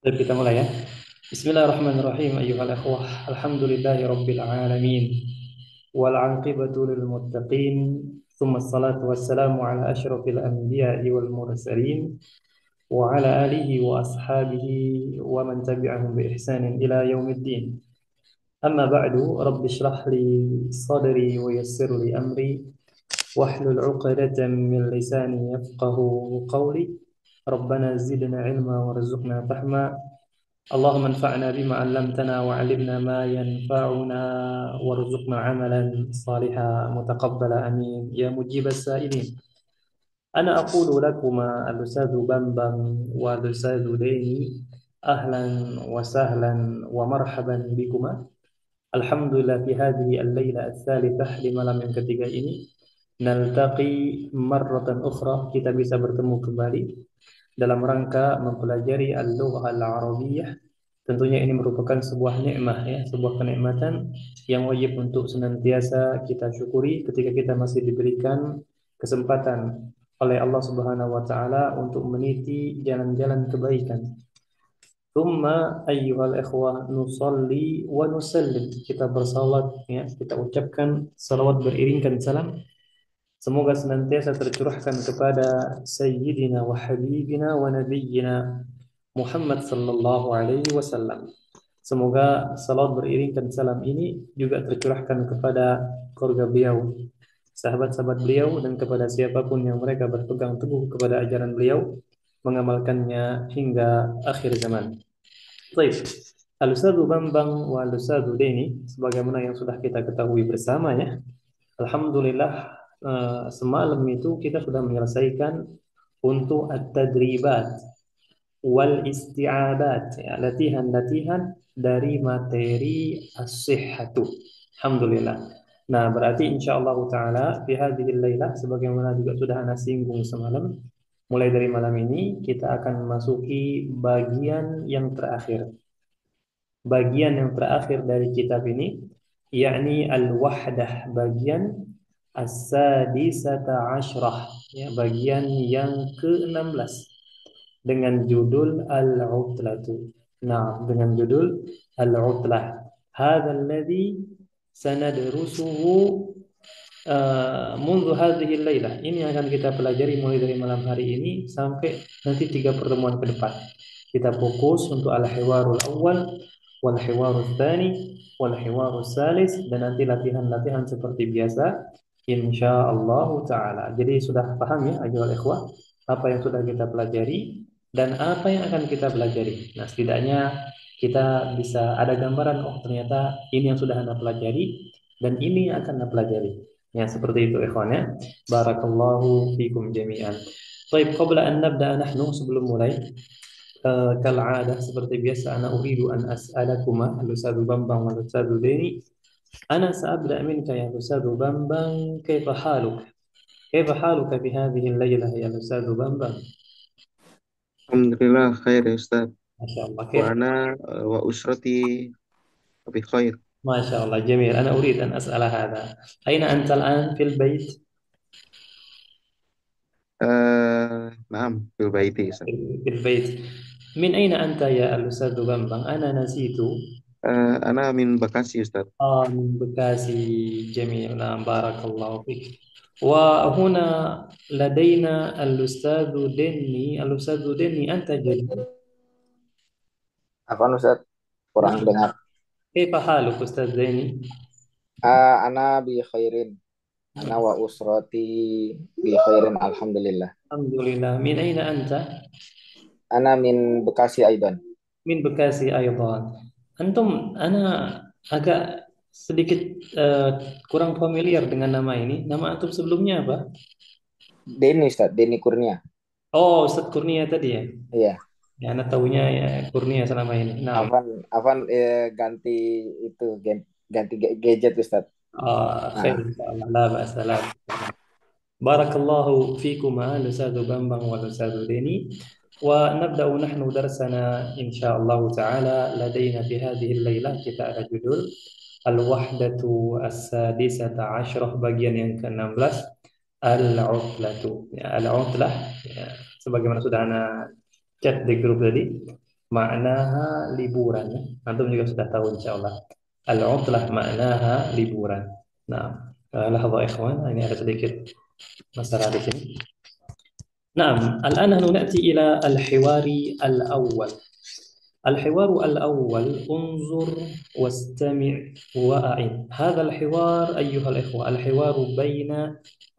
Baik, kita mulai ya. Bismillahirrahmanirrahim ayyuhal ikhwah. Alhamdulillahi rabbil alamin. Wal 'aqibatu lil muttaqin. Tsumma assalatu wassalamu ala asyrafil anbiya'i wal mursalin wa ala alihi wa ashabihi wa man tabi'ahum bi ihsanin ila yaumiddin. Amma ba'du, rabbi shrah li sadri wa yassir li amri wahlul 'uqdatam min lisani yafqahu qawli. Rabbana zidna ilma warzuqna fahma. اللهم انفعنا بما علمتنا وعلمنا ما ينفعنا وارزقنا عملا صالحا متقبلا امين يا مجيب السائلين. انا اقول لكما الاستاذ بمبم والاستاذ ديني اهلا وسهلا ومرحبا بكما. الحمد لله في هذه الليله الثالثه لmalam yang ketiga ini naltaqi marratan ukhra, kita bisa bertemu kembali dalam rangka mempelajari al-lughah al-arabiyyah. Tentunya ini merupakan sebuah nikmah ya, sebuah kenikmatan yang wajib untuk senantiasa kita syukuri ketika kita masih diberikan kesempatan oleh Allah Subhanahu wa taala untuk meniti jalan-jalan kebaikan. Tsumma ayyuhal ikhwah nusalli wa nusallim. Kita bersalat ya, kita ucapkan salawat beriringkan salam. Semoga senantiasa tercurahkan kepada Sayyidina wa Habibina wa Nabiyyina Muhammad sallallahu alaihi wasallam. Semoga salawat beriringkan salam ini juga tercurahkan kepada keluarga beliau, sahabat-sahabat beliau, dan kepada siapapun yang mereka berpegang teguh kepada ajaran beliau, mengamalkannya hingga akhir zaman. Baik, Al-Ustadz Bambang wa Al-Ustadz Deni, sebagaimana yang sudah kita ketahui bersama ya, Alhamdulillah, semalam itu kita sudah menyelesaikan untuk at-tadribat wal isti'adat ya, latihan-latihan dari materi as-sihhatu. Alhamdulillah. Nah, berarti insyaallah taala di hadhil lailah, sebagaimana juga sudah ana singgung semalam, mulai dari malam ini kita akan memasuki bagian yang terakhir. Bagian yang terakhir dari kitab ini yakni al-wahdah, bagian as-sadisata asyrah ya, bagian yang ke-16 dengan judul Al-Utlatu. Nah, dengan judul Al-Utlah. Hadzal ladzi sanadrusuhu منذ هذه الليلة. Ini yang akan kita pelajari mulai dari malam hari ini sampai nanti 3 pertemuan ke depan. Kita fokus untuk al-hiwarul awal, wal hiwarul tsani, wal hiwarul salis, dan nanti latihan-latihan seperti biasa insyaallah taala. Jadi sudah paham ya ayyuhal ikhwah apa yang sudah kita pelajari dan apa yang akan kita pelajari. Nah, setidaknya kita bisa ada gambaran, oh ternyata ini yang sudah Anda pelajari dan ini yang akan Anda pelajari. Ya, seperti itu ikhwan ya. Barakallahu fikum jami'an. Baik, qabla an nabda nahnu, sebelum mulai, kal'adah seperti biasa, ana uridu an as'alakuma al-ustadzu Bambang wal ustadzu Deni. Ana sa'abda minka ya ustadzu Bambang, kaifa haluk? Kaifa haluka fi hadhihi al-lailah ya ustadzu Bambang? Alhamdulillah khair ya Ustaz. Masyaallah, Wa kaifa? ana wa usrati bi khair. Masyaallah, jamil. Ana urid an as'ala hadha. Aina anta al-an fil bait? Naam, bil baiti Ustaz. Fil bait. Min aina anta ya al-ustadzu Bambang? Ana nasitu. Ana min Bekasi Ustaz. من بكاسي جميل. نعم، بارك الله فيك. وهنا لدينا الأستاذ دني. الأستاذ دني أنت جديد. Apa Ustaz? Kurang نعم. dengar. كيف حالك أستاذ دني؟ Ana bi khairin. Ana wa usrati bi khairin alhamdulillah. الحمد لله. من أين أنت؟ Ana min Bekasi Aidan. من بكاسي أيضا. أنتم، أنا agak sedikit kurang familiar dengan nama ini. Nama antum sebelumnya apa? Denny Ustaz, Denny Kurnia. Oh, Ustadz Kurnia tadi ya. Iya, Ya, anak tahunya ya Kurnia selama ini. Nah, Avan Avan ganti itu ganti gadget Ustaz. خير Nah, إن شاء الله. لا بأس، لا بأس. بارك الله فيكما الأستاذ بامبang والأستاذ ديني. ونبدأ نحن درسنا إن شاء الله تعالى. لدينا في هذه الليلة kita ada judul Al-Wahdatu As-Sadisata Ashrah, bagian yang ke-16, Al-Utlatu ya, Al-Utlah ya, sebagaimana sudah Anda chat di grup tadi. maknaha liburan. Antum juga sudah tahu insyaallah. Al-utlah maknaha liburan. Nah, lahadha ikhwan, ini ada sedikit masalah di sini. Nah, الآن نحن نأتي إلى الحوار الأول. الحوار الأول انظر واستمع وأعد. هذا الحوار أيها الإخوة الحوار بين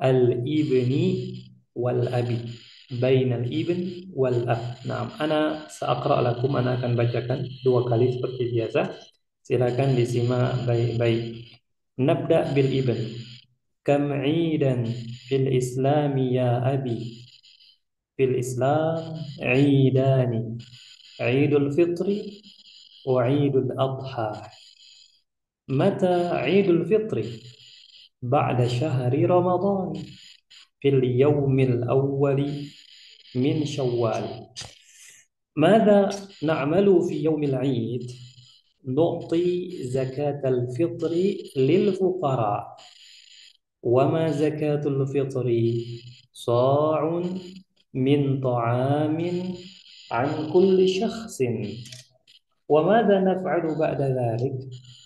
الابن والأب. بين الابن والأب. نعم أنا سأقرأ لكم. أنا akan bacakan dua kali seperti biasa. Silakan disimak baik-baik. نبدأ بالابن. كم عيدا في الإسلام يا أبي. في الإسلام عيدان. عيد الفطر وعيد الأضحى. متى عيد الفطر؟ بعد شهر رمضان في اليوم الأول من شوال. ماذا نعمل في يوم العيد؟ نعطي زكاة الفطر للفقراء. وما زكاة الفطر؟ صاع من طعام عن كل شخص. وماذا نفعل بعد ذلك؟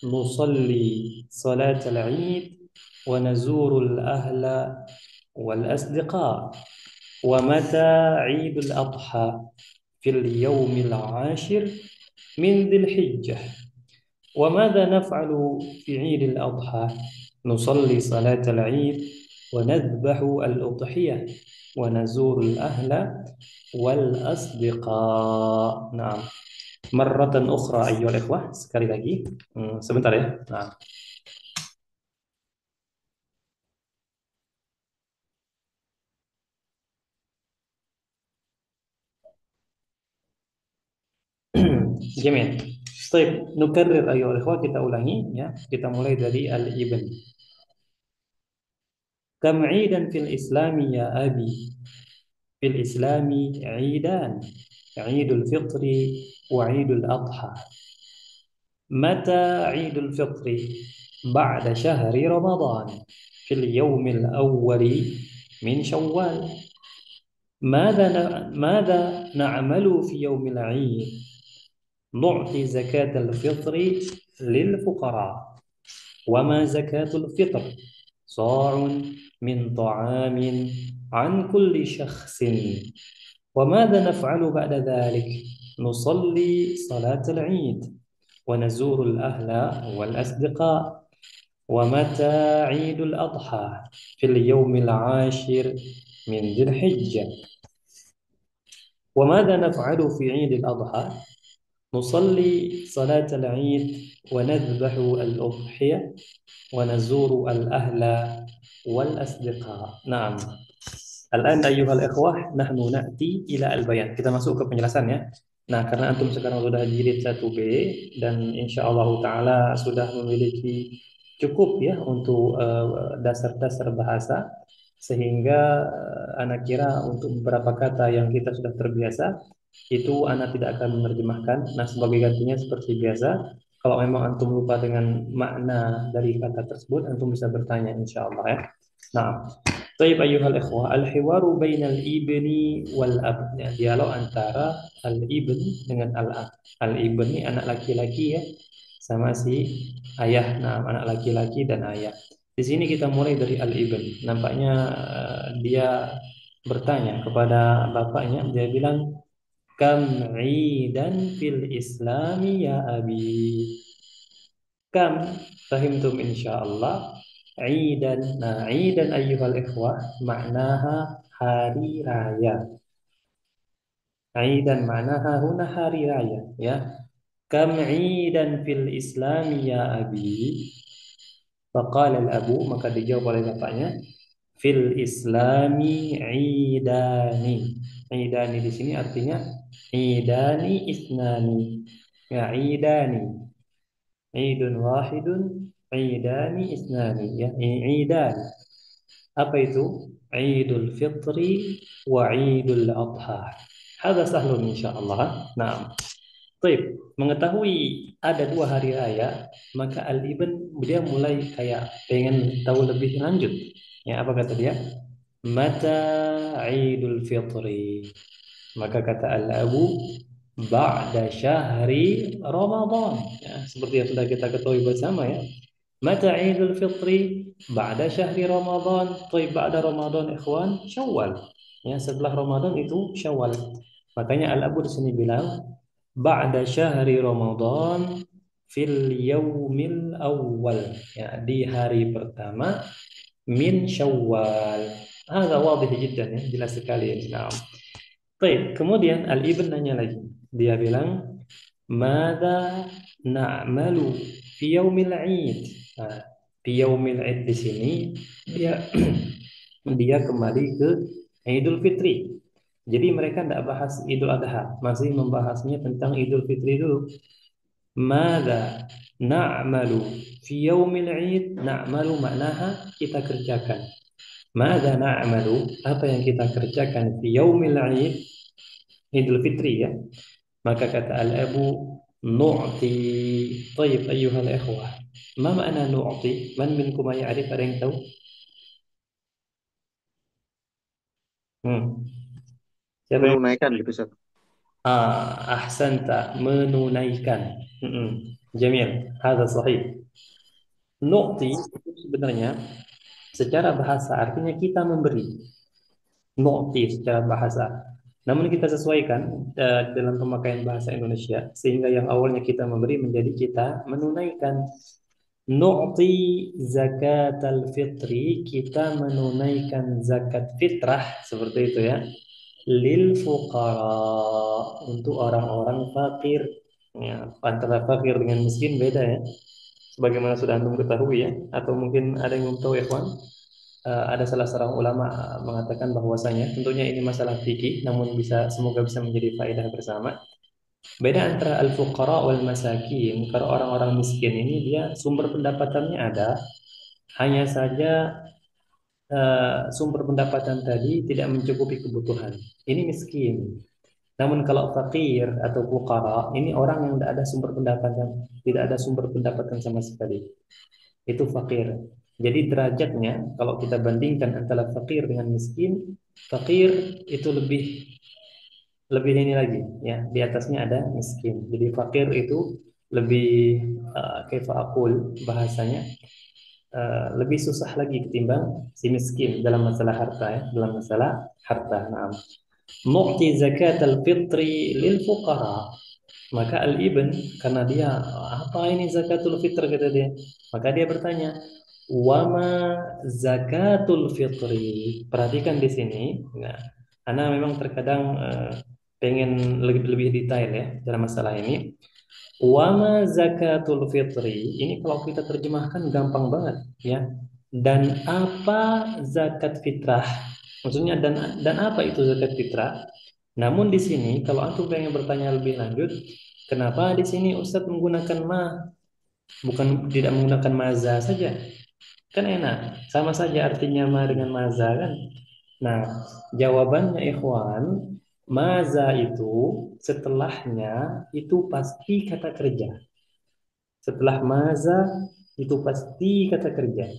نصلي صلاة العيد ونزور الأهل والأصدقاء. ومتى عيد الأضحى؟ في اليوم العاشر من ذي الحجة. وماذا نفعل في عيد الأضحى؟ نصلي صلاة العيد ونذبح الأضحية ونزور الأهل والأصدقاء. نعم. Marratan ukhra ayyuhal ikhwah, sekali lagi. Sebentar ya. Nah. Jamil. Baik, nukarrir ayyuhal ikhwah, kita ulangi ya. Kita mulai dari al-ibn. Kam 'idan fil islami ya abi. Fil islami 'idan. 'Idul fitri wa 'idul adha. Mata 'idul fitri? Ba'da syahri Ramadan. Fil yawmil awwali min Syawal. ماذا نعمل في يوم العيد؟ نعطي زكاة الفطر للفقراء. وما زكاة الفطر؟ صاع من طعام عن كل شخص. وماذا نفعل بعد ذلك؟ نصلي صلاة العيد ونزور الأهل والأصدقاء. ومتى عيد الأضحى؟ في اليوم العاشر من ذي الحجة. وماذا نفعل في عيد الأضحى؟ نصلي صلاة العيد ونذبح الأضحية ونزور الأهل والأصدقاء. نعم. الآن أيها الإخوة نحن نأتي إلى البيان. Kita masuk ke penjelasan ya. Nah, karena antum sekarang sudah jilid 1B dan insya Allah Ta'ala sudah memiliki cukup ya untuk dasar-dasar bahasa, sehingga anak kira untuk beberapa kata yang kita sudah terbiasa itu anak tidak akan menerjemahkan. Nah, sebagai gantinya seperti biasa, kalau memang antum lupa dengan makna dari kata tersebut, antum bisa bertanya insya Allah ya. Nah, Taib ayyuhal ikhwah, al-hiwaru bainal ibni wal ab. Ya, dialog antara al-ibn dengan al-ab. Al-ibn ini anak laki-laki ya, sama si ayah. Nah, anak laki-laki dan ayah. Di sini kita mulai dari al-ibn. Nampaknya dia bertanya kepada bapaknya, dia bilang, "Kam 'idan fil islami ya abi?" Kam, fahimtum insyaallah. Idan. Nah, idan ayyuhal ikhwah maknaha hari raya. Idan maknaha huna hari raya ya. Kam idan fil Islam ya abi? Faqala al-abu, maka dijawab oleh bapaknya, fil Islami idani. Idani di sini artinya idani isnani. Ya, idani. Idun wahidun, idani isnani ya, idan. Apa itu? Idul Fitri wa Idul Adha. Hadza sahlun insyaallah. Nah, baik, mengetahui ada dua hari raya, maka Al-Ibn dia mulai kayak pengen tahu lebih lanjut. Ya, apa kata dia? Mata Idul Fitri. Maka kata Al-Abu, ba'da syahri Ramadan. Ya, seperti yang sudah kita ketahui bersama ya. Mata Idul Fitri ba'da syahri Ramadan. Taib ba'da Ramadan ikhwan, Syawal. Ya, setelah Ramadan itu Syawal. Makanya Al-Abu di sini bilang ba'da syahri Ramadan fil yaumil awal. Ya, di hari pertama min Syawal. Hadza wadih jiddan ya, jelas sekali ya. Nah. Baik, kemudian Al-Ibn nanya lagi. Dia bilang, "Mada na'malu fi yaumil 'id?" Nah, fi yaumil 'id di sini dia dia kembali ke Idul Fitri. Jadi mereka tidak bahas Idul Adha, masih membahasnya tentang Idul Fitri dulu. Mada na'malu fi yaumil 'id? Na'malu maknaha kita kerjakan. Mada na'malu? Apa yang kita kerjakan fi yaumil 'id? Idul Fitri ya. Maka kata al-abu nu'ti. Tayyib ayyuhal ikhwah. Ma makna nu'ti? Man minkum ya'rif, ada yang tahu? Hmm. Siapa yang Menunaikan gitu Ustaz. ahsanta, menunaikan. Jamil. Hadza sahih. Nu'ti itu sebenarnya secara bahasa artinya kita memberi. Nu'ti secara bahasa. Namun kita sesuaikan dalam pemakaian bahasa Indonesia sehingga yang awalnya kita memberi menjadi kita menunaikan. Nu'ti zakat al-fitri, kita menunaikan zakat fitrah seperti itu ya. Lil fuqara, untuk orang-orang fakir. Ya, antara fakir dengan miskin beda ya. Sebagaimana sudah antum ketahui ya, atau mungkin ada yang belum tahu ya kawan. Ada salah seorang ulama mengatakan bahwasanya tentunya ini masalah fikih, namun semoga bisa menjadi faedah bersama. Beda antara al-fuqara wal masakin. Kalau orang-orang miskin ini dia sumber pendapatannya ada, hanya saja sumber pendapatan tadi tidak mencukupi kebutuhan. Ini miskin. Namun kalau fakir atau fuqara, ini orang yang tidak ada sumber pendapatan, tidak ada sumber pendapatan sama sekali. Itu fakir. Jadi derajatnya kalau kita bandingkan antara fakir dengan miskin, fakir itu lebih lebih ini lagi ya, di atasnya ada miskin. Jadi fakir itu lebih kaifa aqul bahasanya lebih susah lagi ketimbang si miskin dalam masalah harta ya, dalam masalah harta. Nah, mu'ti zakat al-fitri lil fuqara. Maka Al-Ibn karena dia apa ini zakatul fitr kata dia. Maka dia bertanya, "Wama zakatul fitri?" Perhatikan di sini. Nah, Ana memang terkadang pengen lebih detail ya dalam masalah ini. Wama zakatul fitri. Ini kalau kita terjemahkan gampang banget ya. Dan apa zakat fitrah? Maksudnya dan apa itu zakat fitrah? Namun di sini kalau antum pengen bertanya lebih lanjut, kenapa di sini Ustadz menggunakan bukan tidak menggunakan maza saja? Kan enak, sama saja artinya ma dengan maza kan? Nah, jawabannya ikhwan, maza itu setelahnya itu pasti kata kerja. Setelah maza itu pasti kata kerja.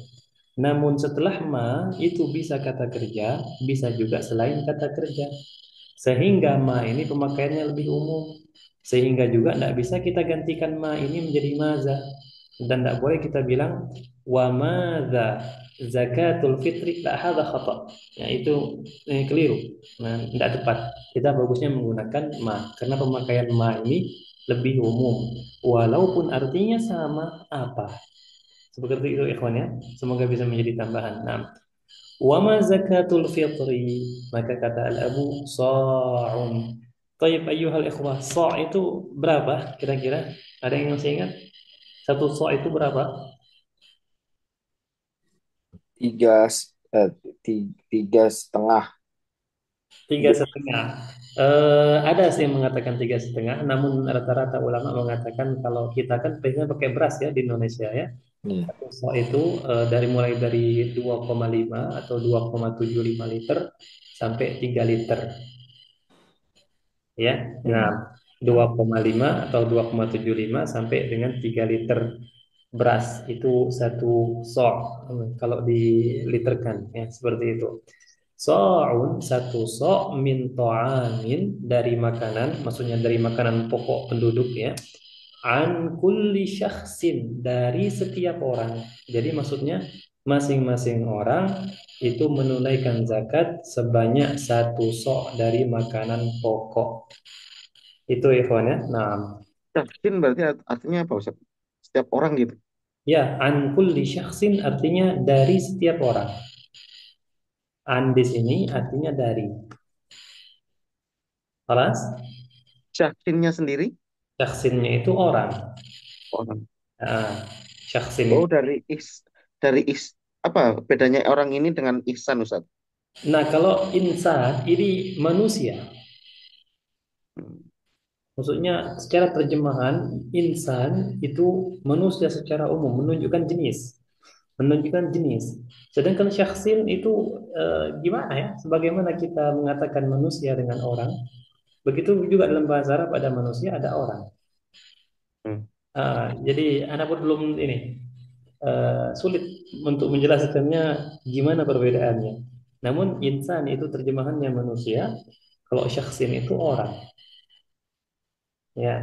Namun setelah ma itu bisa kata kerja, bisa juga selain kata kerja. Sehingga ma ini pemakaiannya lebih umum. Sehingga juga tidak bisa kita gantikan ma ini menjadi maza. Dan tidak boleh kita bilang wa madza zakatul fitri, tak hadza khata. Ya, itu keliru. Nah, tidak tepat. Kita bagusnya menggunakan ma karena pemakaian ma ini lebih umum. Walaupun artinya sama apa. Seperti itu ikhwan ya. Semoga bisa menjadi tambahan. Nah, wama zakatul fitri, maka kata al-abu sa'un. Tayyib ayyuhal ikhwah, sa' itu berapa kira-kira? Ada yang masih ingat? Satu sa' itu berapa? tiga tiga setengah. Tiga setengah. Ada sih yang mengatakan tiga setengah, namun rata-rata ulama mengatakan kalau kita kan biasanya pakai beras ya di Indonesia ya. Hmm. Satu sa' itu mulai dari 2,5 atau 2,75 liter sampai 3 liter. Ya. Nah, 2,5 atau 2,75 sampai dengan 3 liter beras itu satu sok kalau diliterkan ya seperti itu. Sa'un satu so' min ta'amin dari makanan, maksudnya dari makanan pokok penduduk ya. An kulli syakhsin dari setiap orang. Jadi maksudnya masing-masing orang itu menunaikan zakat sebanyak satu so' dari makanan pokok. Itu ikhwan ya. Nah, Syahsin berarti artinya apa Ustaz? Setiap orang gitu. ya an kulli syakhsin artinya dari setiap orang. An di sini artinya dari. Kelas Syahsinnya sendiri syakhsinnya itu orang. orang. Nah, syakhsin Oh, itu. dari is apa bedanya orang ini dengan ihsan Ustaz? Nah, kalau insan ini manusia. Hmm. Maksudnya secara terjemahan insan itu manusia secara umum menunjukkan jenis, menunjukkan jenis. Sedangkan syakhsin itu gimana ya? Sebagaimana kita mengatakan manusia dengan orang, begitu juga dalam bahasa Arab ada manusia, ada orang. Hmm. Jadi anak pun belum ini sulit untuk menjelaskannya gimana perbedaannya. Namun insan itu terjemahannya manusia, kalau syakhsin itu orang. Ya,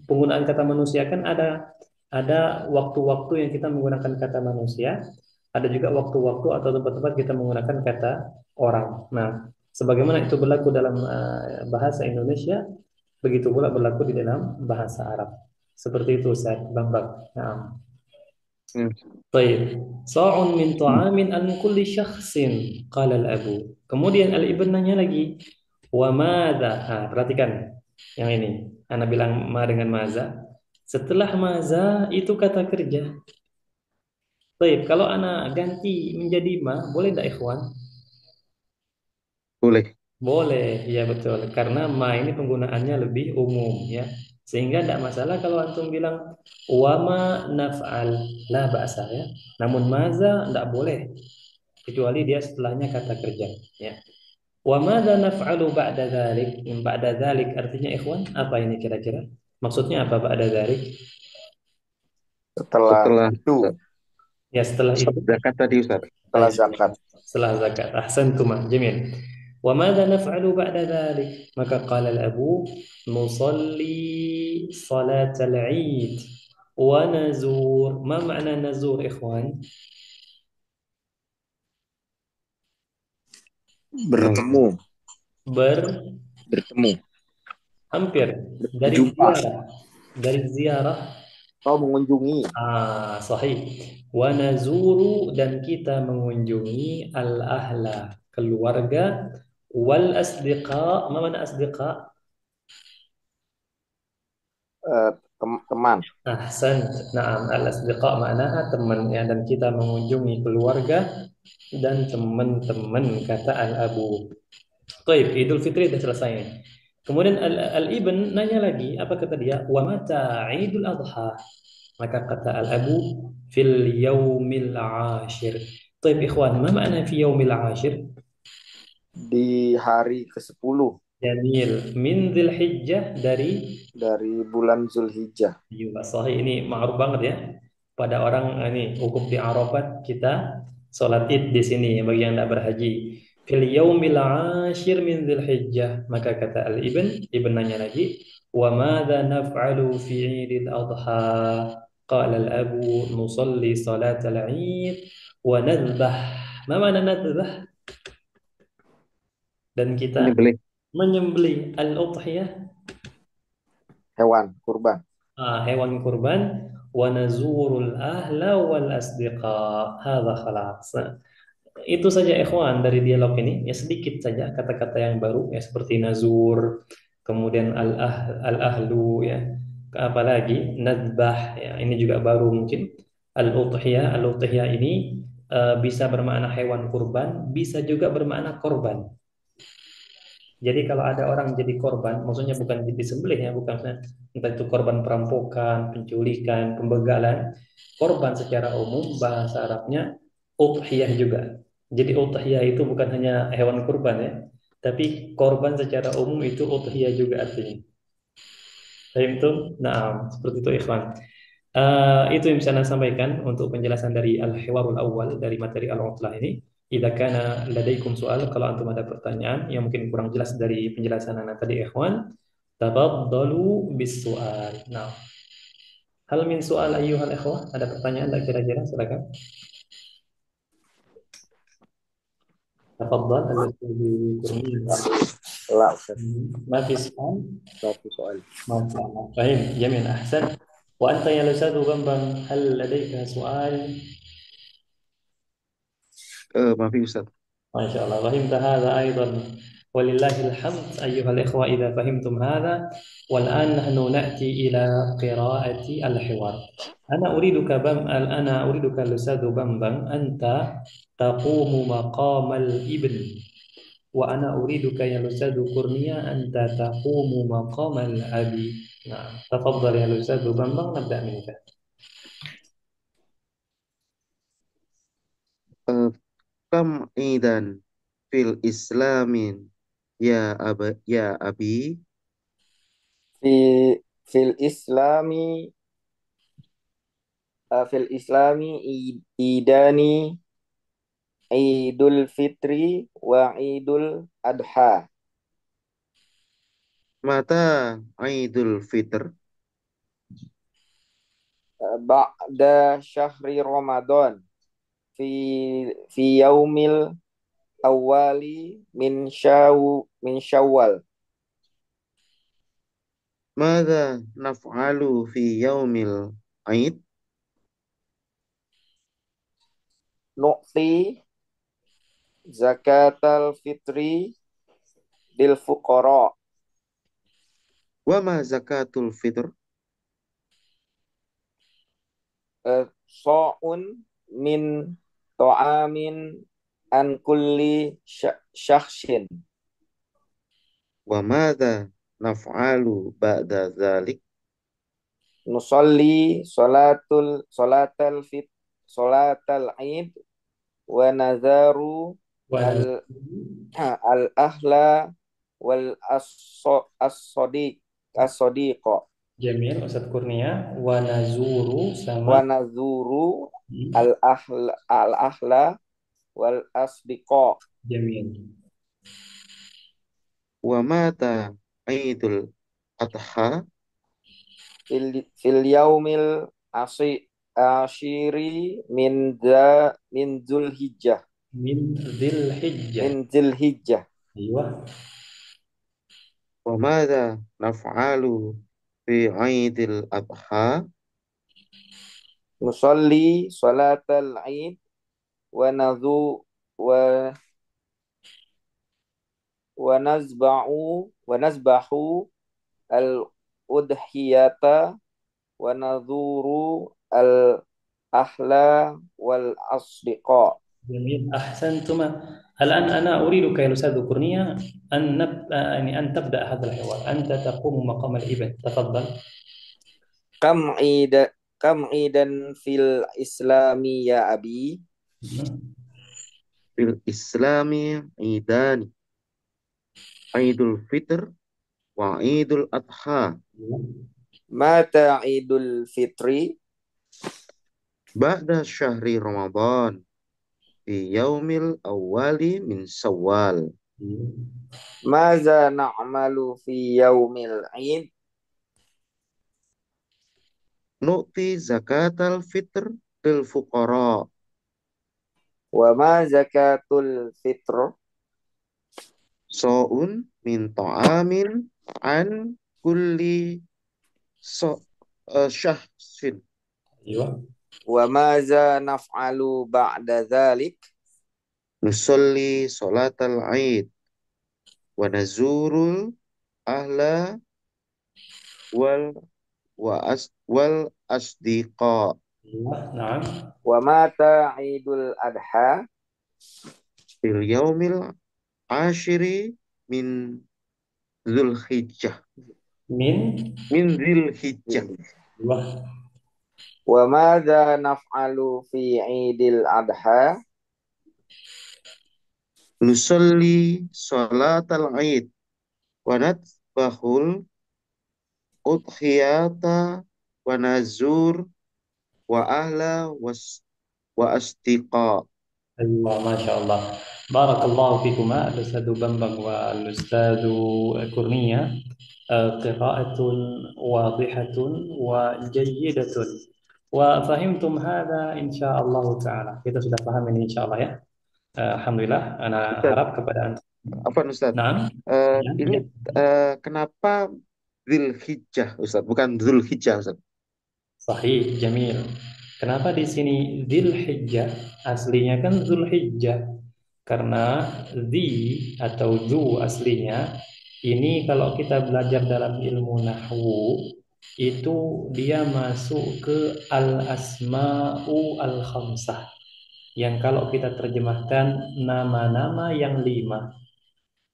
penggunaan kata manusia kan ada waktu-waktu yang kita menggunakan kata manusia, ada juga waktu-waktu atau tempat-tempat kita menggunakan kata orang. Nah, sebagaimana itu berlaku dalam bahasa Indonesia, begitu pula berlaku di dalam bahasa Arab. Seperti itu Ustaz Bambang. Nah, Hmm. baik. Sa'un min ta'amin an kulli syakhsin qala al-abu. Kemudian al-ibn nanya lagi, wa madza? Perhatikan yang ini. Ana bilang ma dengan maza. Setelah maza itu kata kerja. Baik, kalau ana ganti menjadi ma, boleh tidak ikhwan? Boleh. Boleh, ya betul. Karena ma ini penggunaannya lebih umum ya. Sehingga tidak masalah kalau antum bilang wa ma naf'al, la ba'sa ya. Namun maza tidak boleh kecuali dia setelahnya kata kerja ya. Wa madza naf'alu ba'da dzalik? Ba'da dzalik artinya ikhwan apa ini kira-kira? Maksudnya apa ba'da dzalik? Setelah Setelah itu, Ya setelah itu, zakat tadi Ustaz. setelah baik. zakat. Setelah zakat. Ahsantum jamil. Wa madza naf'alu ba'da dzalik? Maka qala al-abu nusalli salat al-Eid wa nazur. Ma makna nazur ikhwan? Nah, Bertemu, Ber bertemu, hampir dari berjumpa, ziarah. Dari ziarah. atau mengunjungi. Sahih. Wa nazuru dan kita mengunjungi al-ahla, keluarga, wal asdiqa. Mana asdiqa? Teman. Ahsan. Naam, al asdiqa maknaha teman ya, dan kita mengunjungi keluarga dan teman-teman kata al-abu. Baik, Idul Fitri sudah selesai. Kemudian al-ibn nanya lagi, apa kata dia? Wa mata Idul Adha? Maka kata al-abu fil yaumil ashir. Taib ikhwan, ma makna fi yaumil ashir? Di hari ke-10 Jamil. Min Dzulhijjah dari dari bulan Zulhijjah. Iya, sahih ini ma'ruf banget ya. Pada orang ini wukuf di Arafat kita sholat Id di sini bagi yang tidak berhaji. Fil yaumil ashir min Dzulhijjah. Maka kata Ibn nanya lagi, "Wa madza naf'alu fi 'Idil Adha?" Qala al-abu nusalli salat al-'Id wa nadhbah. Ma mana nadhbah? Dan kita menyembelih. menyembelih al-udhiyah, Hewan kurban. hewan kurban, wa nazurul ahla wal asdiqa. Hadza khalas. Itu saja ikhwan dari dialog ini, ya sedikit saja kata-kata yang baru ya seperti nazur, kemudian al-ahlu ya. Apalagi nadbah ya, ini juga baru mungkin. Al-udhiyah ini bisa bermakna hewan kurban, bisa juga bermakna korban. Jadi kalau ada orang jadi korban, maksudnya bukan disembelih ya, bukan entah itu korban perampokan, penculikan, pembegalan. Korban secara umum bahasa Arabnya udhiyah juga. Jadi udhiyah itu bukan hanya hewan kurban ya, tapi korban secara umum itu udhiyah juga artinya. Saya itu, nah seperti itu ikhwan. Itu yang bisa saya sampaikan untuk penjelasan dari al-hiwarul awal dari materi al-utlah ini. Idza kana ladaikum soal, kalau antum ada pertanyaan yang mungkin kurang jelas dari penjelasan anak tadi ikhwan, tafaddalu bis soal. Nah, hal min soal ayyuhal ikhwah? Ada pertanyaan tak kira-kira? Silakan. Tafadhal alladhi kurniya. لا أستاذ. ما في سؤال؟ ما في سؤال. ما شاء الله. طيب جميل أحسن. وأنت يا أستاذ بمبم هل لديك سؤال؟ Maaf Ustaz. ما شاء الله فهمت هذا أيضا ولله الحمد أيها الإخوة إذا فهمتم هذا. والآن نحن نأتي إلى قراءة الحوار. أنا أريدك الأستاذ بمبم أنت تقوم مقام الابن وأنا أريدك يا الأستاذ كورنيا أنت تقوم مقام الأبي. نعم تفضل يا الأستاذ بمبم نبدأ منك. Eh, Kam idan fil islamin ya abi. في في الإسلام في الإسلام إيدان عيد الفطر وعيد الأضحى Mata Aidul Fitr. بعد شهر رمضان في يوم الأول من شوال. Mada naf'alu fi yaumil Aid. نعطي زكاة الفطر للفقراء. Wa ma zakatul fitr. صاع من طعام عن كل شخص. Wa madha naf'alu ba'da dzalik. نصلي صلاة العيد ونذار وأنا الأهل والصديق الصديق جميل أستاذ كورنيا ونزور سما. ونزور الأهل والأصدقاء. جميل. Wa mata Aidul Adha. في اليوم العاشر من ذو الحجة. من ذي الحجة. من ذي الحجة. أيوة. Wa madha naf'alu fi Aidil Adha. نصلي صلاة العيد ونذو و ونذبح الأضحية ونذور الأهل والأصدقاء. جميل أحسنتما. الآن أنا أريدك يا أستاذ كورنيا يعني أن تبدأ هذا الحوار. أنت تقوم مقام الابن تفضل. كم عيدا في الإسلام يا أبي؟ Fil Islami Idani. Aidul Fitr wa Idul Adha. متى عيد الفطر؟ Ba'da syahri Ramadan fi yaumil awwali min Syawal. ماذا نعمل في يوم العيد؟ Nu'ti zakatal fitr lil fuqara. وما زكاة الفطر؟ So'un min ta'amin an kulli syahsin. أيوة. وماذا نفعل بعد ذلك؟ Nusalli salatal Aid wa nazurul ahla wal wal asdiqa. أيوة نعم. ومتى عيد الأضحى؟ Fil yaumil ashiri min Zulhijjah. من Min Zulhijjah. أيوة. وماذا نفعل في عيد الأضحى؟ Nusalli salatal Aid wa nadbahul udhiyata wa nazur wa ahla wa asdiqa. أيوة ما شاء الله. بارك الله فيكما الأستاذ بمبم والأستاذ كورنيا. قراءة واضحة وجيدة. وفهمتم هذا إن شاء الله تعالى. Kita sudah paham ini insya Allah ya. Alhamdulillah. Ana Ustaz, harap kepada antum. apa Ustaz? Naam. Ya, Ini ya. kenapa Dzulhijjah Ustaz, bukan Zulhijjah Ustaz? Sahih, Jamil. Kenapa di sini Dzulhijjah? Aslinya kan Zulhijjah. Karena di atau zu aslinya ini kalau kita belajar dalam ilmu nahwu itu dia masuk ke al-asma'u al-khamsah yang kalau kita terjemahkan nama-nama yang lima.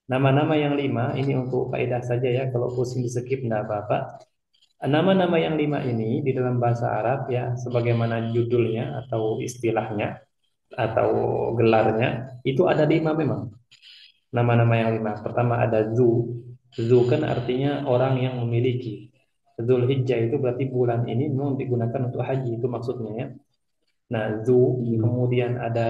Nama-nama yang lima ini untuk faedah saja ya, kalau pusing di skip enggak apa-apa. Nama-nama yang lima ini di dalam bahasa Arab ya sebagaimana judulnya atau istilahnya atau gelarnya itu ada lima memang. Nama-nama yang lima. Pertama ada Zu. Zu kan artinya orang yang memiliki. Dzulhijjah itu berarti bulan ini memang digunakan untuk haji itu maksudnya ya. Nah, Zu, Hmm. kemudian ada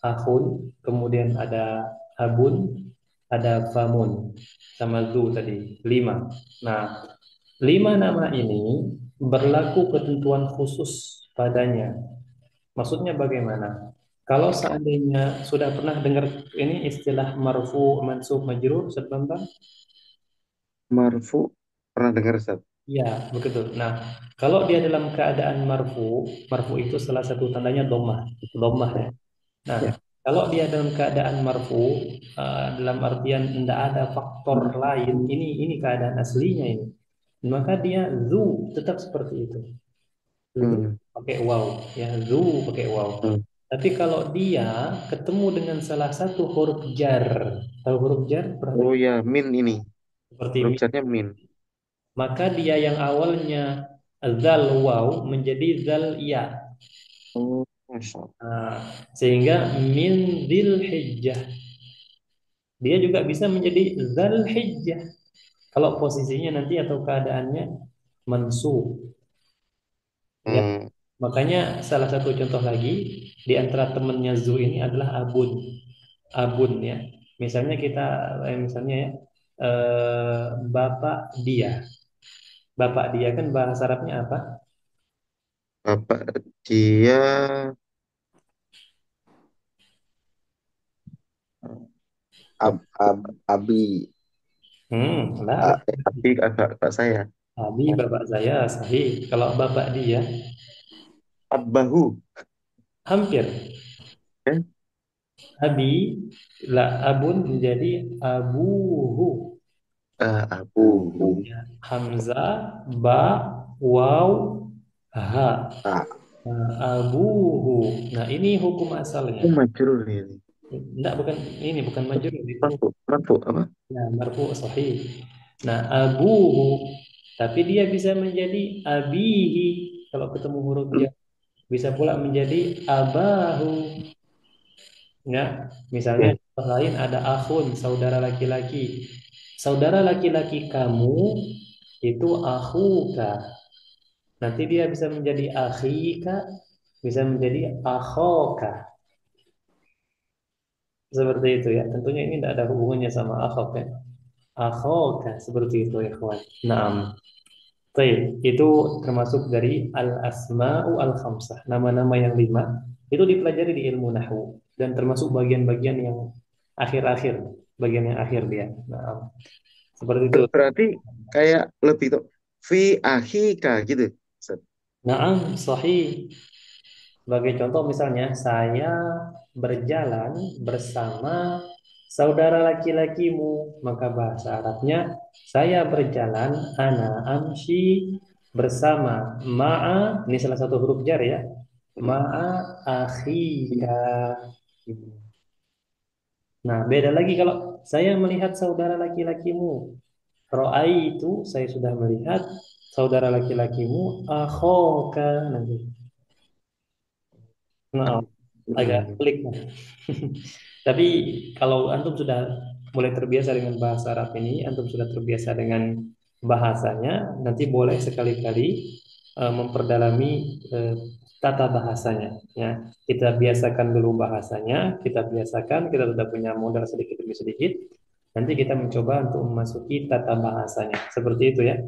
Ahun, kemudian ada Habun, ada Famun, sama Zu tadi, lima. Nah, lima nama ini berlaku ketentuan khusus padanya. Maksudnya bagaimana? Kalau seandainya sudah pernah dengar ini istilah marfu, mansub, majrur, Ustaz Bambang? Marfu pernah dengar Ustaz? Ya, begitu. Nah, kalau dia dalam keadaan marfu, marfu itu salah satu tandanya dhammah, dhammah ya. Nah, Ya. kalau dia dalam keadaan marfu, dalam artian tidak ada faktor lain, ini keadaan aslinya ini, maka dia zu tetap seperti itu. Zu Hmm. pakai waw, ya zu pakai waw. Hmm. Tapi kalau dia ketemu dengan salah satu huruf jar, tahu huruf jar? Pernah Oh dengar? ya, min ini. Seperti Huruf mi, jarnya min. maka dia yang awalnya zal waw menjadi zal ya. Oh, Masya Allah. Nah, sehingga min dzil hijjah dia juga bisa menjadi zal hijjah kalau posisinya nanti atau keadaannya mansub ya. Hmm. Makanya salah satu contoh lagi di antara temannya zu ini adalah abun. Abun ya. Misalnya kita misalnya ya bapak dia. Bapak dia kan bahasa Arabnya apa? Bapak dia Abi, Lah, tapi bapak saya. Abi bapak saya sahih. Kalau bapak dia Abbahu. hampir. Ya? Abi lah abun menjadi abuhu. Abuhu. Ya. Hamzah, ba, waw, ha. ah, Nah, abuhu. Nah, ini hukum asalnya. Oh, majrur ini. Enggak, bukan ini, bukan majrur itu. Marfu. Marfu apa? Ya, marfu sahih. Nah, abuhu. Tapi dia bisa menjadi abihi kalau ketemu huruf Hmm. jar. Bisa pula menjadi abahu. Ya, misalnya Ya. contoh lain ada akhun, saudara laki-laki. Saudara laki-laki kamu itu akhuka. Nanti dia bisa menjadi akhika, bisa menjadi akhoka. Seperti itu ya. Tentunya ini tidak ada hubungannya sama akhok ya. Akhoka seperti itu ya kawan. Naam. Baik, itu termasuk dari al-asma'u al-khamsah. Nama-nama yang lima itu dipelajari di ilmu nahwu dan termasuk bagian-bagian yang akhir-akhir, bagian yang akhir dia. Nah, seperti itu. Berarti kayak lebih tuh fi akhika gitu. Ustaz. Naam, sahih. Sebagai contoh misalnya saya berjalan bersama saudara laki-lakimu, maka bahasa Arabnya saya berjalan ana amshi bersama ma'a, ini salah satu huruf jar ya. Ma'a akhika. Nah, beda lagi kalau saya melihat saudara laki-lakimu. Ro'ai itu saya sudah melihat saudara laki-lakimu akhoka nanti. Nah, agak Hmm. pelik. Tapi kalau antum sudah mulai terbiasa dengan bahasa Arab ini, antum sudah terbiasa dengan bahasanya, nanti boleh sekali-kali memperdalami tata bahasanya. Ya, kita biasakan dulu bahasanya, kita biasakan, kita sudah punya modal sedikit demi sedikit. Nanti kita mencoba untuk memasuki tata bahasanya. Seperti itu ya.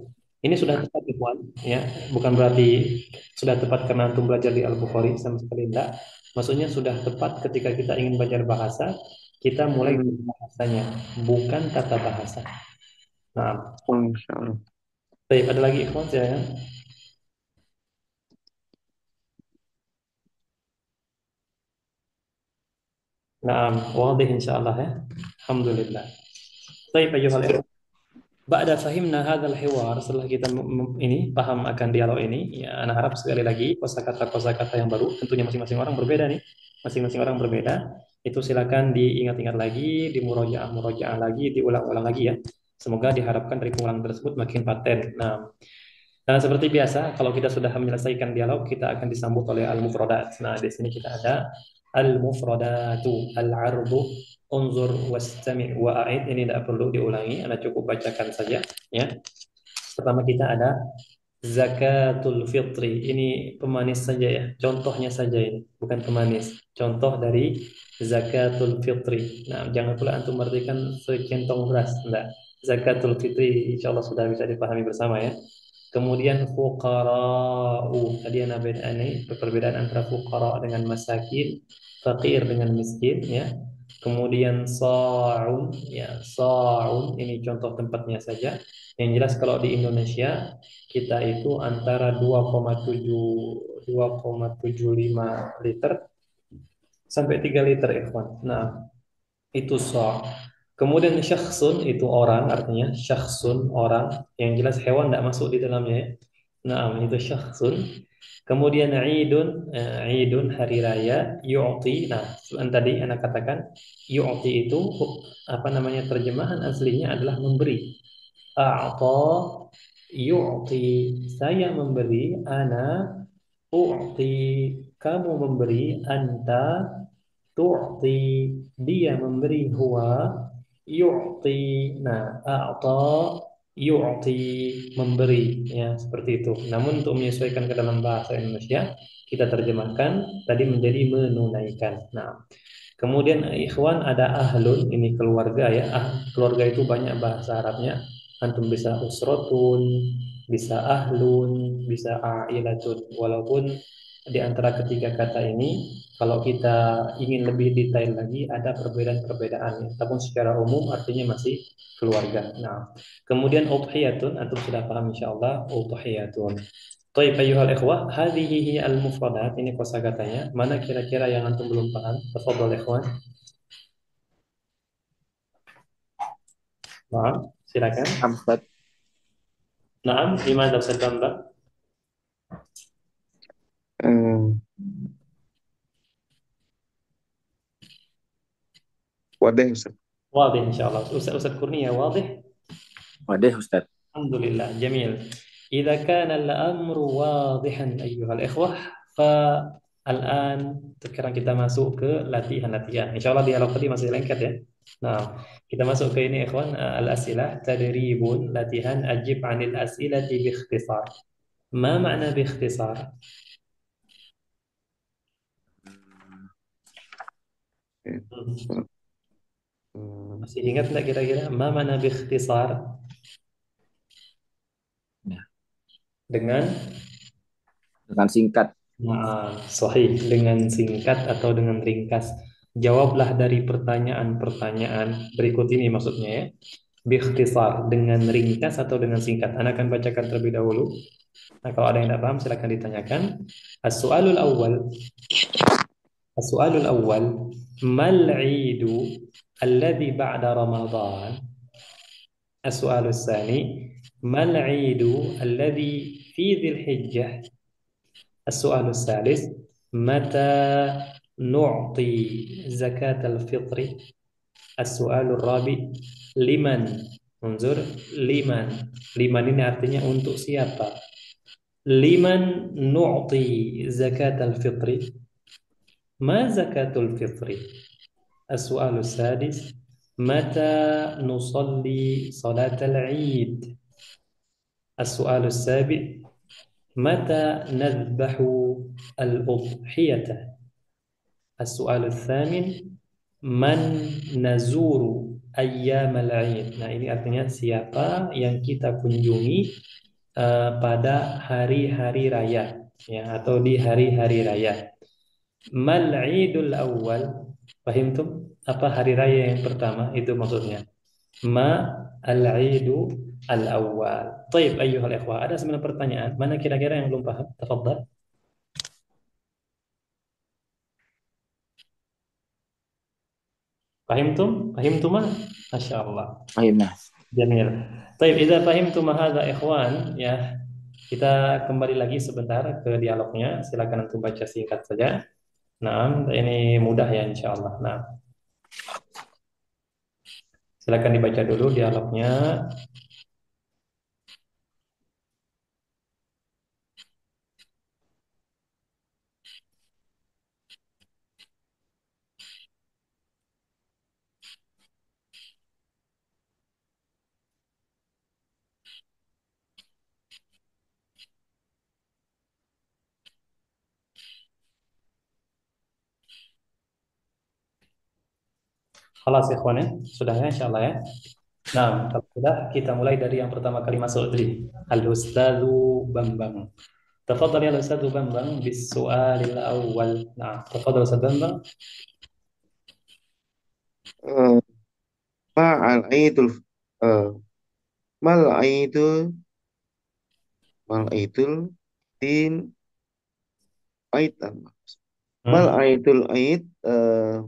Ini sudah tepat, Ikhwan, ya. Bukan berarti sudah tepat karena antum belajar di Al-Bukhari, sama sekali tidak. Maksudnya sudah tepat ketika kita ingin belajar bahasa, kita mulai dari Hmm. bahasanya, bukan tata bahasa. Nah, Masya Allah. baik, ada lagi Ikhwan ya? Nah, wadih insyaallah ya. Alhamdulillah. Baik, ayuhal ikhwan. Ba'da fahimna hadzal hiwar, setelah kita ini paham akan dialog ini, ya anak harap sekali lagi kosakata-kosakata yang baru, tentunya masing-masing orang berbeda nih. Masing-masing orang berbeda. Itu silakan diingat-ingat lagi, dimurojaah-murojaah lagi, diulang-ulang lagi ya. Semoga diharapkan dari pengulangan tersebut makin paten. Nah, seperti biasa, kalau kita sudah menyelesaikan dialog, kita akan disambut oleh al-mufradat. Nah, di sini kita ada al-mufradatu, al-ardu, unzur wastami' wa'id. Ini tidak perlu diulangi, Anda cukup bacakan saja. Ya. Pertama kita ada zakatul fitri. Ini pemanis saja ya, contohnya saja ini, bukan pemanis. Contoh dari zakatul fitri. Nah, jangan pula antum mengartikan secentong beras, enggak. Zakatul fitri, insya Allah sudah bisa dipahami bersama ya. Kemudian fuqara'u. Tadi yang ini perbedaan antara fuqara dengan masakin, fakir dengan miskin ya. Kemudian sa'un ya, sa'un ini contoh tempatnya saja. Yang jelas kalau di Indonesia kita itu antara 2,75 liter sampai 3 liter ikhwan. Nah, itu sa'. Kemudian syakhsun itu orang, artinya syakhsun orang, yang jelas hewan tidak masuk di dalamnya ya. Nah, itu syakhsun. Kemudian idun hari raya, yu'ti. Nah, tadi anak katakan yu'ti itu apa namanya, terjemahan aslinya adalah memberi. A'ta yu'ti, saya memberi, ana u'ti, kamu memberi, anta tu'ti, dia memberi, huwa yu'ti. Nah, a'ta yu'ti, memberi ya, seperti itu. Namun untuk menyesuaikan ke dalam bahasa Indonesia, kita terjemahkan tadi menjadi menunaikan. Nah, kemudian ikhwan ada ahlun, ini keluarga ya. Keluarga itu banyak bahasa Arabnya. Antum bisa usrotun, bisa ahlun, bisa ailatun. Walaupun di antara ketiga kata ini, kalau kita ingin lebih detail lagi, ada perbedaan-perbedaannya. Tapi secara umum artinya masih keluarga. Nah, kemudian udhiyatun, antum sudah paham insyaallah udhiyatun. Baik, ayuhal ikhwah, hadhihi hiya al-mufradat, ini kosakatanya. Mana kira-kira yang antum belum paham? Tafadhol ikhwan. Naam, silakan. Ustaz. Naam, gimana Ustaz Bamba? Hmm. Wadah Ustaz. Wadih insyaallah. Ustaz Kurnia wadih. Waduh Ustaz. Alhamdulillah, jamil. Idza kana al-amru wadihan ayyuhal ikhwah, fa sekarang kita masuk ke latihan-latihan. Insyaallah dialog tadi masih lengket ya. Nah, kita masuk ke ini ikhwan, al-asilah tadribun, latihan ajib 'anil as'ilati bi ikhtisar. Ma makna bi ikhtisar? Hmm. Hmm. Masih ingat nggak kira-kira? Ma makna bi ikhtisar? Ya. Dengan Dengan singkat. sahih, dengan singkat atau dengan ringkas. Jawablah dari pertanyaan-pertanyaan berikut ini maksudnya ya. Biikhtisar, dengan ringkas atau dengan singkat. Anak akan bacakan terlebih dahulu. Nah, kalau ada yang tidak paham silakan ditanyakan. As-su'alul awal. As-su'alul awal. Mal 'idu alladhi ba'da Ramadan? As-su'alul tsani. Mal 'idu alladhi fi dzil hijjah? السؤال الثالث متى نعطي زكاة الفطر السؤال الرابع liman انظر liman liman ini artinya untuk siapa liman nu'ti zakat al-fitri ma zakatul fitri السؤال السادس متى نصلي صلاة العيد السؤال السابع متى نذبح الأضحية؟ السؤال الثامن من نزور أيام العيد. Nah, ini artinya siapa yang kita kunjungi pada hari-hari raya ya atau di hari-hari raya. Mal Idul Awal. Fahimtum? Apa hari raya yang pertama itu maksudnya? Ma al-Idu al-Awwal. Baik, ayyuhal ikhwah, ada 9 pertanyaan. Mana kira-kira yang belum paham? Tafadhal. Fahimtum? Fahimtuma? Masya Allah. Baik, Mas. Jamil. Baik, idza fahimtum hadza ikhwan, ya. Kita kembali lagi sebentar ke dialognya. Silakan untuk baca singkat saja. Nah, ini mudah ya insyaallah. Nah, silakan dibaca dulu dialognya. Khalas ikhwan ya. Sudah ya insyaallah ya. Nah, kalau sudah kita mulai dari yang pertama kali masuk tadi. Al-Ustadzu Bambang. Tafadhal ya Ustadzu Bambang bis su'alil awwal. Nah, tafadhal Ustadz Bambang. Eh, Ma'al Aidul eh, Mal Aidul Mal Aidul Din Aid Mal Hmm? Aidul Aid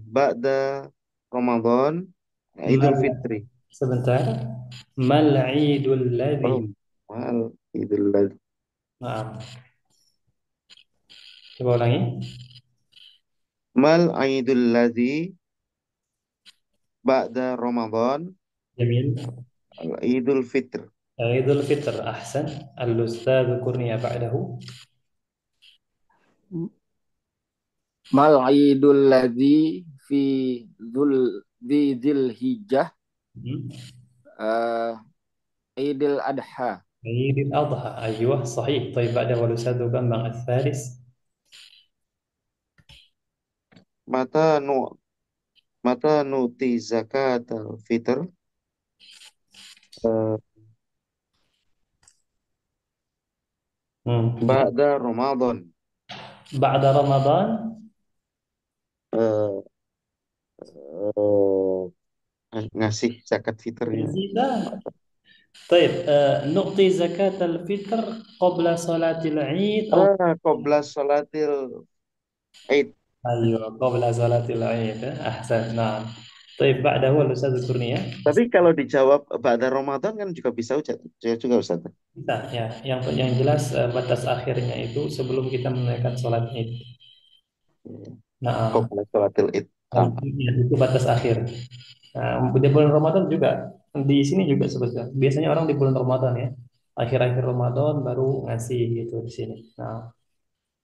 Ba'da Ramadan Idul Mal Fitri. sebentar. Mal Idul ladzi. Oh, Mal Idul Nah, coba ulangi. Mal Aidul Ladzi Ba'da Ramadan Jamil. Idul Fitr. Idul Fitr. Ahsan. Al-Ustadzu Kurnia ba'dahu. Mal Idul ladzi fi dzul dzil hijjah Hmm. eh, Idul Adha. عيد الأضحى أيوه صحيح. طيب بعد والأستاذ بمبم الثالث. Mata nu Mata nuti zakat fitr eh, Hmm. Ba'da Ramadan. بعد رمضان. Eh, Ngasih zakat fitrnya. زيادة. طيب نعطي زكاة الفطر قبل صلاة العيد أو Qobla sholatil Id. أيوه قبل صلاة العيد أحسن نعم. طيب بعده الأستاذ كورنيا. Tapi kalau dijawab Ba'da Ramadan kan juga bisa juga Ustaz. Bisa ya, yang jelas batas akhirnya itu sebelum kita menunaikan sholat Id. Nah, Qobla sholatil Id. itu batas akhir. Nah, di bulan Ramadan juga di sini juga sebetulnya. Biasanya orang di bulan Ramadan ya, akhir-akhir Ramadan baru ngasih gitu di sini. Nah,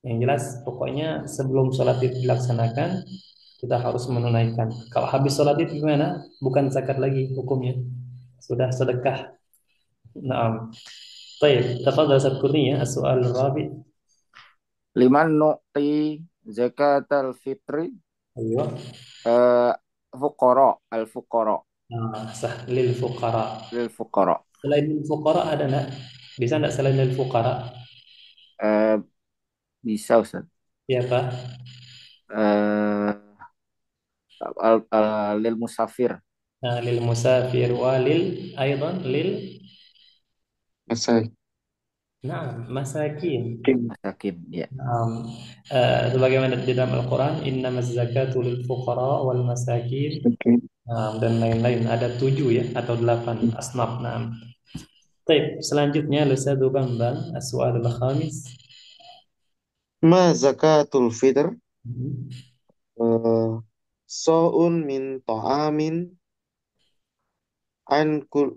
yang jelas pokoknya sebelum sholat id dilaksanakan kita harus menunaikan. Kalau habis sholat id gimana? Bukan zakat lagi hukumnya, sudah sedekah. Nah, baik. Tafadhal Ustaz Kurnia as-soal rabi. Liman nu'ti zakatal fitri Ayo. eh, fuqara al-fuqara Nah, sah lil fuqara. lil fuqara. Selain lil fuqara ada enggak? Bisa enggak selain lil fuqara? Eh, Bisa Ustaz. Iya, Pak. Eh, Lil musafir. Nah, lil musafir wa lil aidan lil Masa nah masakin. Kim. Masakin ya. Nah, sebagaimana di dalam Al-Quran, innamaz zakatu lil fuqara wal masakin. Oke. Nah, dan lain-lain ada 7 ya atau 8 asnaf. Nah, baik. Selanjutnya Ustaz Bambang as-soal al-khamis. Ma zakatul fitr Mhm. eh, So'un min ta'amin an kul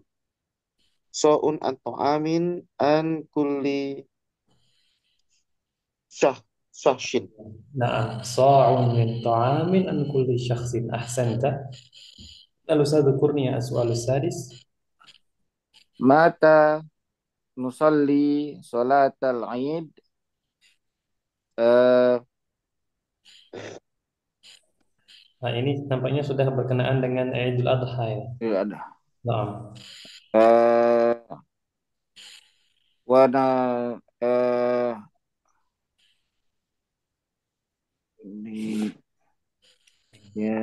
So'un an ta'amin an kulli syah syahshin. Nah, sa'un min ta'amin an kulli syakhsin. Ahsanta. Lalu saya Kurnia as-soal sadis. Mata nusalli salatal Id eh Nah, ini tampaknya sudah berkenaan dengan Idul Adha ya. ada Nah, eh wana eh di ya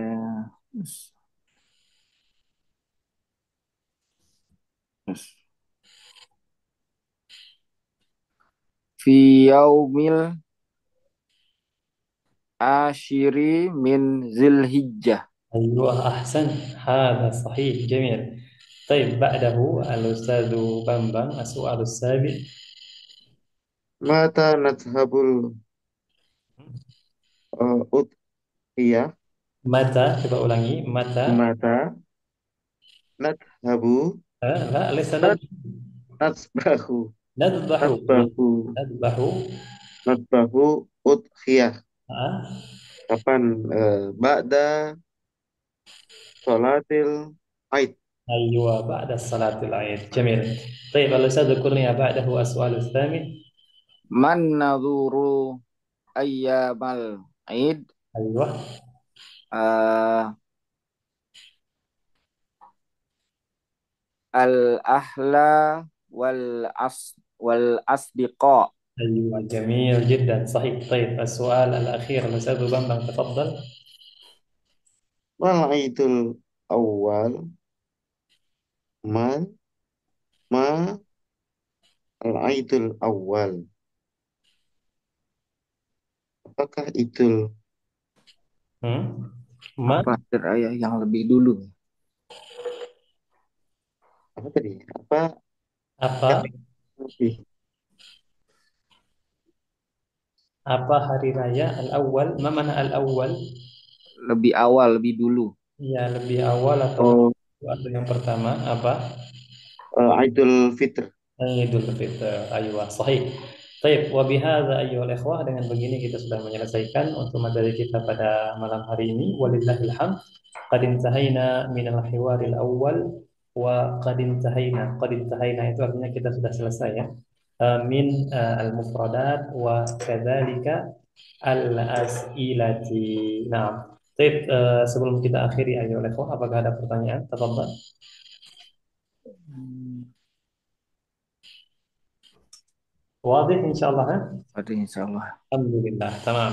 fi yaumil ashiri min Zilhijjah. أيوة أحسن، هذا صحيح جميل. طيب بعده الأستاذ بامبام السؤال السابع. Mata nadhabul udhiyah. متى، coba ulangi متى. Mata nadhabu لا ليس nad nadbahu نذبح. nadbahu نذبح. nadbahu udhiyah. آه. Kapan? Ba'da sholatil Aid. أيوة بعد الصلاة العيد جميل. طيب الأستاذ ذكرني بعده السؤال الثامن. Man nadhuru ayyamal Id أيوة. eh, al ahla wal asdiqa. أيوة جميل جدا صحيح. طيب السؤال الأخير الأستاذ بامبام تفضل. Wal Aidul Awal. Ma ma al Aidul Awal. Apakah Idul ما Apa raya yang lebih dulu? apa tadi? Apa apa kata lebih apa hari raya al-awwal? Ma mana al-awwal? Lebih awal, lebih dulu. Ya lebih awal atau oh atau yang pertama apa? Idul Fitr. Idul Fitr. Aywa, sahih. Baik, wa bihadza ayyuhal ikhwah, dengan begini kita sudah menyelesaikan untuk materi kita pada malam hari ini. Walillahil hamd. Qad intahaina min al-hiwaril awwal wa qad intahaina itu artinya kita sudah selesai ya. Min al-mufradat wa kadzalika al-as'ilati. Nah, baik, sebelum kita akhiri ayyuhal ikhwah, apakah ada pertanyaan? Tafadhal. واضح إن شاء الله ها؟ Pada insya Allah. الحمد لله تمام.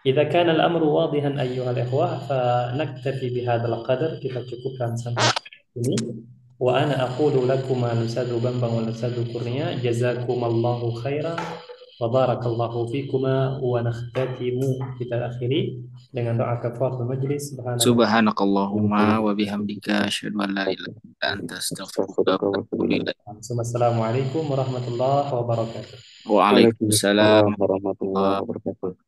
إذا كان الأمر واضحا أيها الإخوة فنكتفي بهذا القدر، kita cukupkan sampai sini. وأنا أقول لكم الأستاذ بمبم والأستاذ كورنيا جزاكم الله خيرا وبارك الله فيكما. ونختتم kita akhiri dengan doa kafaratul majlis. Subhanaka Subhanakallahumma wa bihamdika asyhadu an la ilaha illa anta astaghfiruka wa atubu ilaik. Assalamualaikum warahmatullahi wabarakatuh. Waalaikumsalam Waalaikumsalam warahmatullahi warahmatullahi wabarakatuh.